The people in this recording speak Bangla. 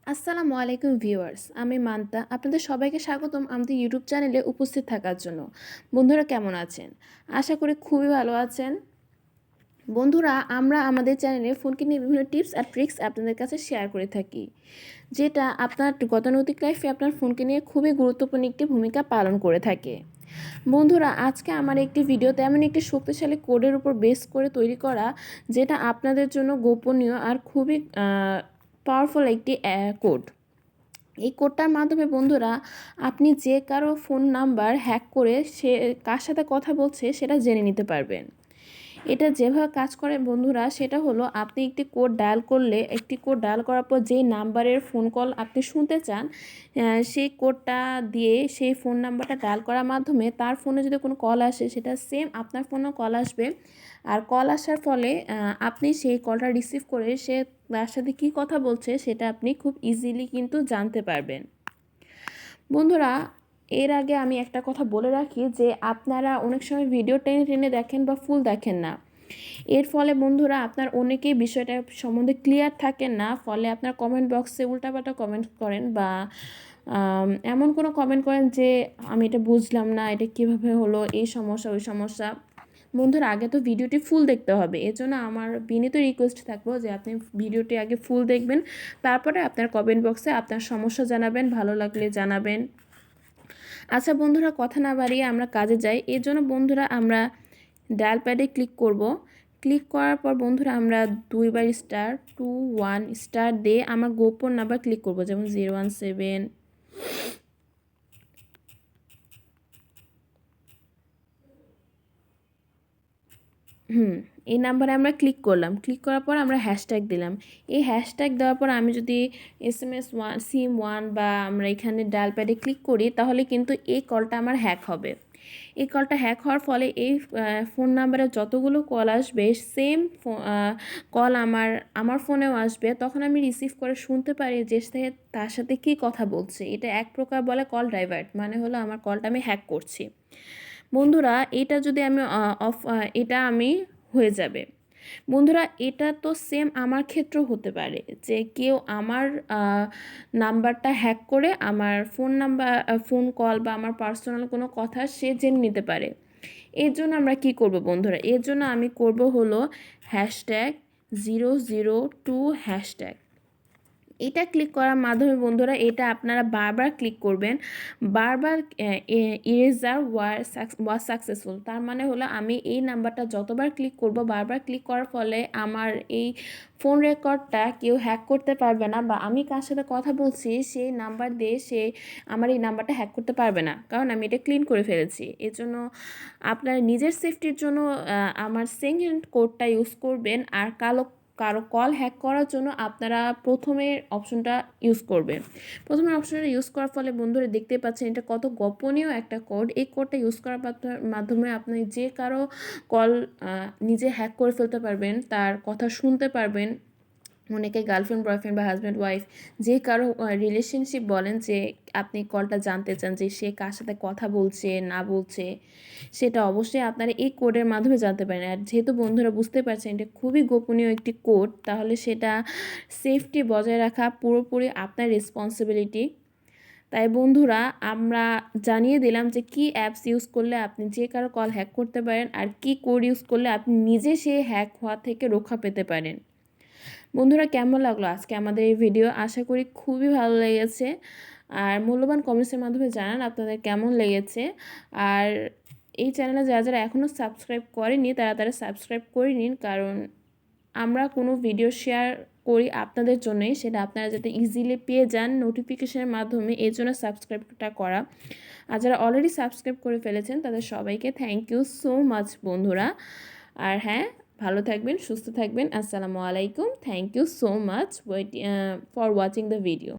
আসসালামু আলাইকুম ভিউয়ার্স, আমি মান্তা। আপনাদের সবাইকে স্বাগতম আমাদের ইউটিউব চ্যানেলে উপস্থিত থাকার জন্য। বন্ধুরা কেমন আছেন? আশা করি খুবই ভালো আছেন। বন্ধুরা, আমরা আমাদের চ্যানেলে ফোনকে নিয়ে বিভিন্ন টিপস আর ট্রিক্স আপনাদের কাছে শেয়ার করে থাকি, যেটা আপনার গতানুগতিক লাইফে আপনার ফোনকে নিয়ে খুবই গুরুত্বপূর্ণ একটি ভূমিকা পালন করে থাকে। বন্ধুরা, আজকে আমার একটি ভিডিও তেমন একটি শক্তিশালী কোডের উপর বেস করে তৈরি করা, যেটা আপনাদের জন্য গোপনীয় আর খুবই পাওয়ারফুল একটি কোড। এই কোডটার মাধ্যমে বন্ধুরা আপনি যে কারো ফোন নাম্বার হ্যাক করে সে কার সাথে কথা বলছে সেটা জেনে নিতে পারবেন। এটা যেভাবে কাজ করে বন্ধুরা, সেটা হলো আপনি একটি কোড ডায়াল করার পর যেই নাম্বারের ফোন কল আপনি শুনতে চান, সেই কোডটা দিয়ে সেই ফোন নাম্বারটা ডায়াল করার মাধ্যমে তার ফোনে যদি কোনো কল আসে সেটা সেম আপনার ফোনেও কল আসবে। আর কল আসার ফলে আপনি সেই কলটা রিসিভ করে সে তার সাথে কী কথা বলছে সেটা আপনি খুব ইজিলি কিন্তু জানতে পারবেন। বন্ধুরা, এর আগে আমি একটা কথা বলে রাখি যে আপনারা অনেক সময় ভিডিও টেনে টেনে দেখেন বা ফুল দেখেন না। এর ফলে বন্ধুরা আপনার অনেকেই বিষয়টা সম্বন্ধে ক্লিয়ার থাকেন না, ফলে আপনার কমেন্ট বক্সে উল্টাপাল্টা কমেন্ট করেন বা এমন কোনো কমেন্ট করেন যে আমি এটা বুঝলাম না, এটা কীভাবে হলো, এই সমস্যা ওই সমস্যা। বন্ধুরা, আগে তো ভিডিওটি ফুল দেখতে হবে, এজন্য আমার বিনীত রিকোয়েস্ট থাকবো যে আপনি ভিডিওটি আগে ফুল দেখবেন, তারপরে আপনার কমেন্ট বক্সে আপনার সমস্যা জানাবেন, ভালো লাগলে জানাবেন। আচ্ছা বন্ধুরা, কথা না বাড়িয়ে আমরা কাজে যাই। এর জন্য বন্ধুরা আমরা ডায়াল প্যাডে ক্লিক করব। ক্লিক করার পর বন্ধুরা আমরা 2 বার *21* দিয়ে আমার গোপন নাম্বার ক্লিক করব, যেমন 017। এই নাম্বারে আমরা ক্লিক করলাম। ক্লিক করার পর আমরা হ্যাশট্যাগ দিলাম। এই হ্যাশট্যাগ দেওয়ার পর আমি যদি SMS1 বা আমরা এখানে ডায়াল প্যাডে ক্লিক করি, তাহলে কিন্তু এই কলটা আমার হ্যাক হবে। এই কলটা হ্যাক হওয়ার ফলে এই ফোন নাম্বারে যতগুলো কল আসবে সেম কল আমার ফোনেও আসবে। তখন আমি রিসিভ করে শুনতে পারি যে তার সাথে কী কথা বলছে। এটা এক প্রকার বলে কল ডাইভার্ট, মানে হলো আমার কলটা আমি হ্যাক করছি। বন্ধুরা, এটা যদি আমি এটা আমি হয়ে যাবে। বন্ধুরা, এটা তো সেম আমার ক্ষেত্রেও হতে পারে যে কেউ আমার নাম্বারটা হ্যাক করে আমার ফোন কল বা আমার পার্সোনাল কোনো কথা সে জেনে নিতে পারে। এর জন্য আমরা কি করব বন্ধুরা? এর জন্য আমি করব হলো #002#। এটা ক্লিক করার মাধ্যমে বন্ধুরা এটা আপনারা বারবার ক্লিক করবেন। বারবার ইরেজার ওয়াজ সাকসেসফুল, তার মানে হলো আমি এই নাম্বারটা যতবার ক্লিক করব, বারবার ক্লিক করার ফলে আমার এই ফোন রেকর্ডটা কেউ হ্যাক করতে পারবে না, বা আমি কার সাথে কথা বলছি সেই নাম্বার দিয়ে সে আমার এই নাম্বারটা হ্যাক করতে পারবে না, কারণ আমি এটা ক্লিন করে ফেলেছি। এজন্য আপনার নিজের সেফটির জন্য আমার সেকেন্ড কোডটা ইউজ করবেন। আর কারো কল হ্যাক করার জন্য আপনারা প্রথমের অপশনটা ইউজ করবেন। প্রথমের অপশনটা ইউজ করার ফলে বন্ধুরা দেখতে পাচ্ছেন এটা কত গোপনীয় একটা কোড। এই কোডটা ইউজ করার মাধ্যমে আপনি যে কারো কল নিজে হ্যাক করে ফেলতে পারবেন, তার কথা শুনতে পারবেন। অনেকে গার্লফ্রেন্ড, বয়ফ্রেন্ড বা হাজব্যান্ড ওয়াইফ যে কারো রিলেশনশিপ বলেন, যে আপনি কলটা জানতে চান যে সে কার সাথে কথা বলছে না বলছে, সেটা অবশ্যই আপনারা এই কোডের মাধ্যমে জানতে পারেন। আর যেহেতু বন্ধুরা বুঝতে পারছেন এটা খুবই গোপনীয় একটি কোড, তাহলে সেটা সেফটি বজায় রাখা পুরোপুরি আপনার রেসপন্সিবিলিটি। তাই বন্ধুরা, আমরা জানিয়ে দিলাম যে কী অ্যাপস ইউজ করলে আপনি যে কারো কল হ্যাক করতে পারেন, আর কী কোড ইউজ করলে আপনি নিজে সেই হ্যাক হওয়া থেকে রক্ষা পেতে পারেন। বন্ধুরা, কেমন লাগলো আজকে আমাদের এই ভিডিও? আশা করি খুবই ভালো লেগেছে। আর মূল্যবান কমেন্টসের মাধ্যমে জানান আপনাদের কেমন লেগেছে। আর এই চ্যানেলে যারা যারা এখনও সাবস্ক্রাইব করেনি তারা সাবস্ক্রাইব করে নিন, কারণ আমরা কোনো ভিডিও শেয়ার করি আপনাদের জন্যই, সেটা আপনারা যাতে ইজিলি পেয়ে যান নোটিফিকেশনের মাধ্যমে, এর জন্য সাবস্ক্রাইবটা করা। আর যারা অলরেডি সাবস্ক্রাইব করে ফেলেছেন তাদের সবাইকে থ্যাংক ইউ সো মাচ বন্ধুরা। আর হ্যাঁ, ভালো থাকবেন, সুস্থ থাকবেন। আসসালামু আলাইকুম। Thank you so much for watching the video.